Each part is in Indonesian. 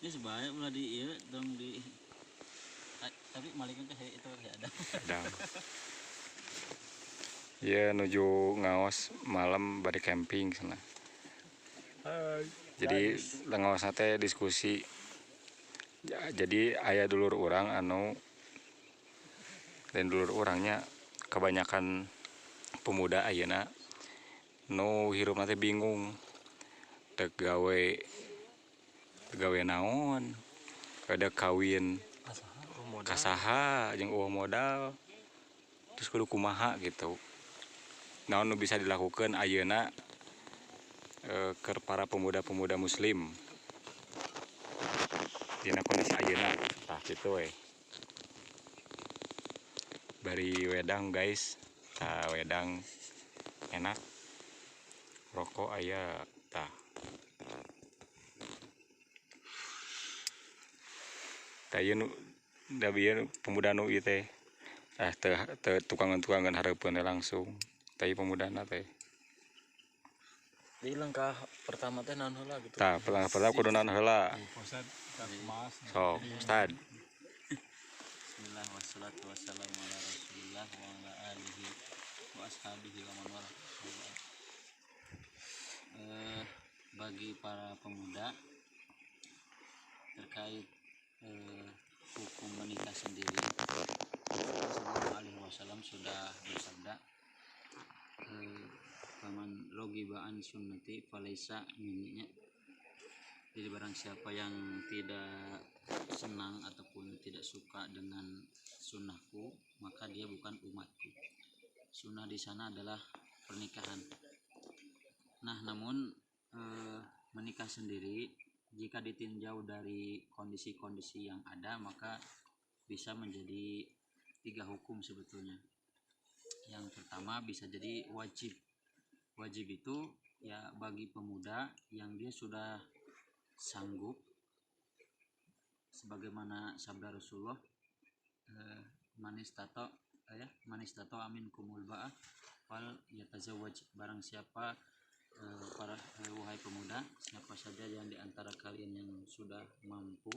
Ini sebanyak mulai di iya dong di tapi malingnya ke itu ada. Ada. Ya nuju ngaos malam bari camping sana. Jadi ngaos teh diskusi. Jadi aya dulur orang anu dan dulur orangnya kebanyakan pemuda ayeuna nu hirup nanti bingung teu gawe naon ada kawin kasaha jeung eueuh modal terus kudu kumaha gitu. Naon nu bisa dilakukan ayeuna ke para pemuda-pemuda muslim dina kondisi ayeuna tah kitu we. Bari wedang guys, tah wedang enak, rokok aya tah. Tah ieu nu da bieu pemuda nu ieu teh teu tukangan hareupeun langsung. Tah ieu pemudana teh. Di langkah pertama teh naon heula gitu. Tah, pertama kudu naon heula. Sok, Ustad. Bismillah wassalatu wassalamu ala Rasulillah wa ala alihi wa ashabihi wa man wala. Bagi para pemuda terkait hukum menikah sendiri, Rasulullah alaihi wasallam sudah bersabda, faman rogiba an sunnati falaisa minni. Jadi barang siapa yang tidak senang ataupun tidak suka dengan sunnahku, maka dia bukan umatku. Sunnah di sana adalah pernikahan. Nah, namun menikah sendiri jika ditinjau dari kondisi-kondisi yang ada, maka bisa menjadi 3 hukum sebetulnya. Yang pertama bisa jadi wajib. Wajib itu ya bagi pemuda yang dia sudah sanggup, sebagaimana sabda Rasulullah, manistato amin kumul ba'ah fal yatazawwaj. Barang siapa wahai pemuda, siapa saja yang diantara kalian yang sudah mampu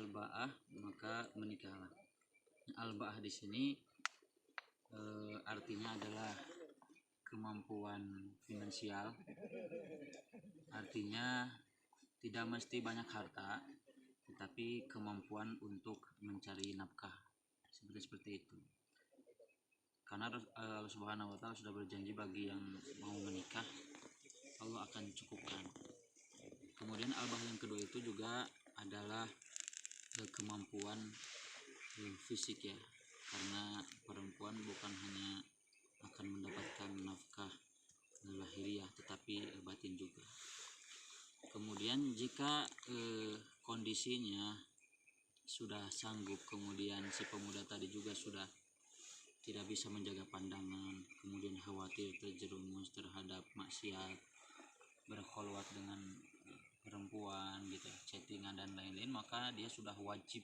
al-ba'ah maka menikahlah. Al-ba'ah di sini artinya adalah kemampuan finansial, artinya tidak mesti banyak harta, tetapi kemampuan untuk mencari nafkah, seperti itu. Karena Allah Subhanahu wa Ta'ala sudah berjanji bagi yang mau menikah, Allah akan cukupkan. Kemudian al-ba'ah yang kedua itu juga adalah kemampuan fisik ya, karena perempuan bukan hanya akan mendapatkan nafkah lahiriah tetapi batin juga. Kemudian jika kondisinya sudah sanggup, kemudian si pemuda tadi juga sudah tidak bisa menjaga pandangan, kemudian khawatir terjerumus terhadap maksiat, berkholwat dengan perempuan gitu, chattingan dan lain-lain, maka dia sudah wajib,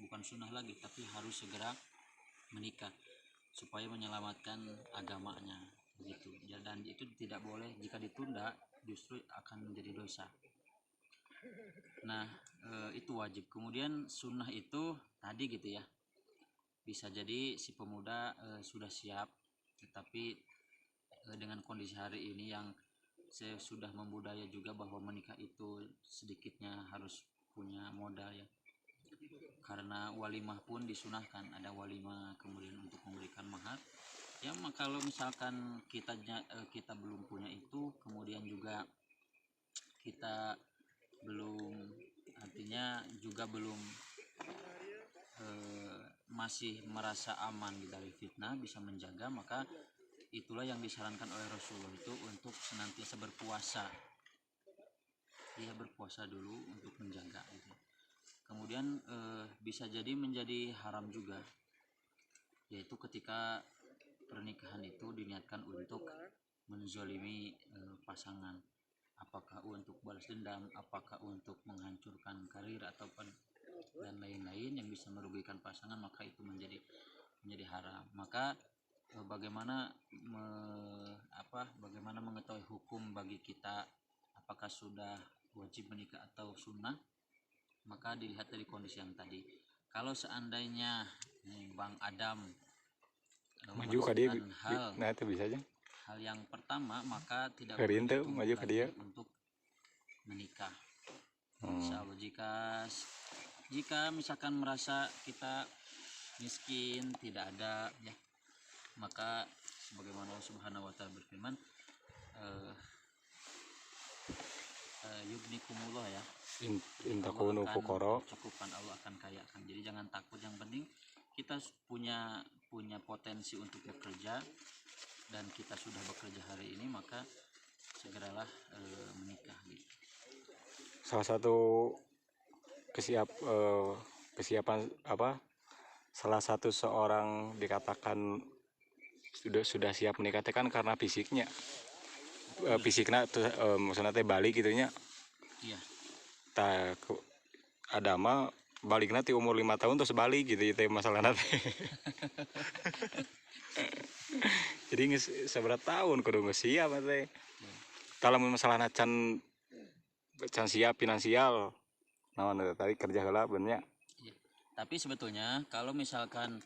bukan sunnah lagi, tapi harus segera menikah supaya menyelamatkan agamanya begitu. Dan itu tidak boleh, jika ditunda justru akan menjadi dosa. Nah, itu wajib. Kemudian sunnah itu tadi gitu ya, bisa jadi si pemuda sudah siap, tetapi dengan kondisi hari ini yang saya sudah membudaya juga bahwa menikah itu sedikitnya harus punya modal ya, karena walimah pun disunahkan, ada walimah kemudian untuk memberikan mahar ya. Kalau misalkan kita belum punya itu, kemudian juga kita belum, artinya juga belum masih merasa aman dari fitnah, bisa menjaga, maka itulah yang disarankan oleh Rasulullah itu untuk senantiasa berpuasa. Dia berpuasa dulu untuk menjaga gitu. Kemudian bisa jadi menjadi haram juga, yaitu ketika pernikahan itu diniatkan untuk menzalimi pasangan, apakah untuk balas dendam, apakah untuk menghancurkan karir ataupun dan lain-lain yang bisa merugikan pasangan, maka itu menjadi haram. Maka bagaimana mengetahui hukum bagi kita, apakah sudah wajib menikah atau sunnah? maka dilihat dari kondisi yang tadi. Kalau seandainya Bang Adam maju ke dia melakukan nah itu bisa aja hal yang pertama, maka tidak Herin tuh begitu maju ke lagi dia. untuk menikah. Insya Allah, jika misalkan merasa kita miskin, tidak ada ya, maka sebagaimana Allah Subhanahu wa taala berfirman, yugnikumullah ya, Intakunu fukoro. cukupkan, Allah akan kayakan. Jadi jangan takut, yang penting kita punya potensi untuk bekerja, dan kita sudah bekerja hari ini, maka segeralah menikah gitu. Salah satu kesiapan apa, salah satu seorang dikatakan sudah siap menikah kan karena fisiknya, fisiknya tuh maksudnya teh balik gitunya. Iya. Ada mah balik nanti umur 5 tahun terus balik gitu itu masalah nanti. Jadi seberapa tahun kudu geus siap teh. Kalau masalah can siap finansial naon tadi kerja heula bener nya. Iya. Tapi sebetulnya kalau misalkan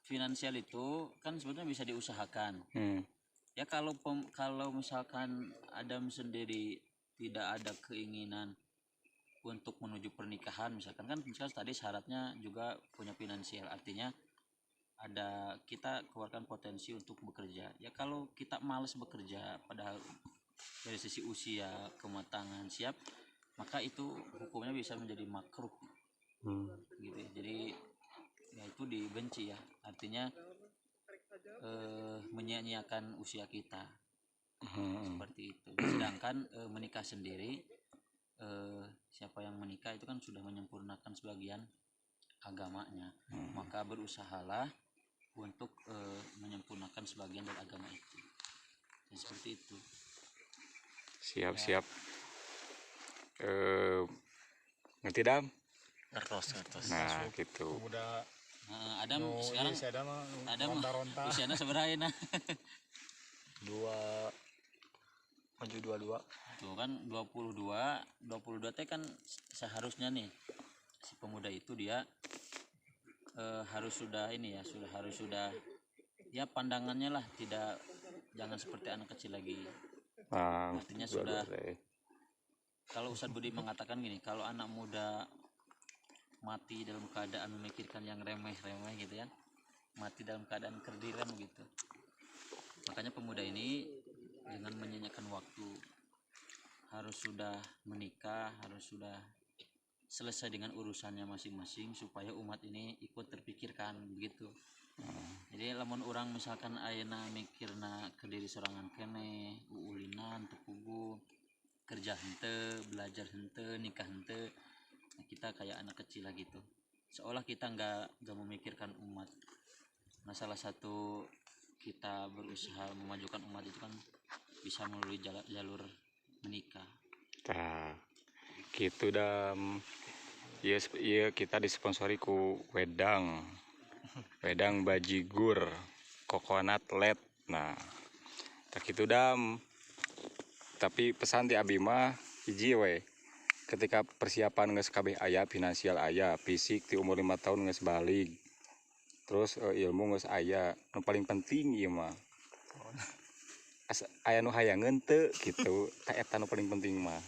finansial itu kan sebetulnya bisa diusahakan. Ya kalau misalkan Adam sendiri tidak ada keinginan untuk menuju pernikahan, misalkan tadi syaratnya juga punya finansial, artinya ada kita keluarkan potensi untuk bekerja. Ya kalau kita malas bekerja padahal dari sisi usia, kematangan siap, maka itu hukumnya bisa menjadi makruh gitu ya. Jadi ya itu dibenci ya, artinya menyia-nyiakan usia kita seperti itu. Sedangkan menikah sendiri, siapa yang menikah itu kan sudah menyempurnakan sebagian agamanya, maka berusahalah untuk menyempurnakan sebagian dari agama itu. Ya, seperti itu. Siap. Ngerti Dam? Ngertos. Nah gitu. Pemuda Adam sekarang Adam ronta-ronta. usianya seberapa nah? 22. Tuh kan 22 teh kan seharusnya nih si pemuda itu dia harus sudah ya pandangannya lah jangan seperti anak kecil lagi. Artinya sudah, kalau Ustadz Budi mengatakan gini, kalau anak muda mati dalam keadaan memikirkan yang remeh-remeh gitu ya, mati dalam keadaan kerdiran gitu. Makanya pemuda ini jangan menyanyikan waktu, harus sudah menikah, harus sudah selesai dengan urusannya masing-masing supaya umat ini ikut terpikirkan begitu. Jadi lamun orang misalkan ayeuna mikirna ke diri sorangan kene, uulinan tepugu, kerja henteu, belajar henteu, nikah henteu, nah, kita kayak anak kecil lah gitu, seolah kita nggak memikirkan umat. Nah salah satu kita berusaha memajukan umat itu kan bisa melalui jalur menikah. Nah gitu Dam. Iya kita disponsori ku wedang bajigur coconut LED. Nah tak gitu Dam, tapi pesan di abi mah hiji we, ketika persiapan geus kabeh aya, finansial aya, fisik di umur 5 tahun geus balik, terus ilmu geus aya, nu paling penting ieu mah aya nu hayangeun teu gitu, ta eta nu paling penting mah.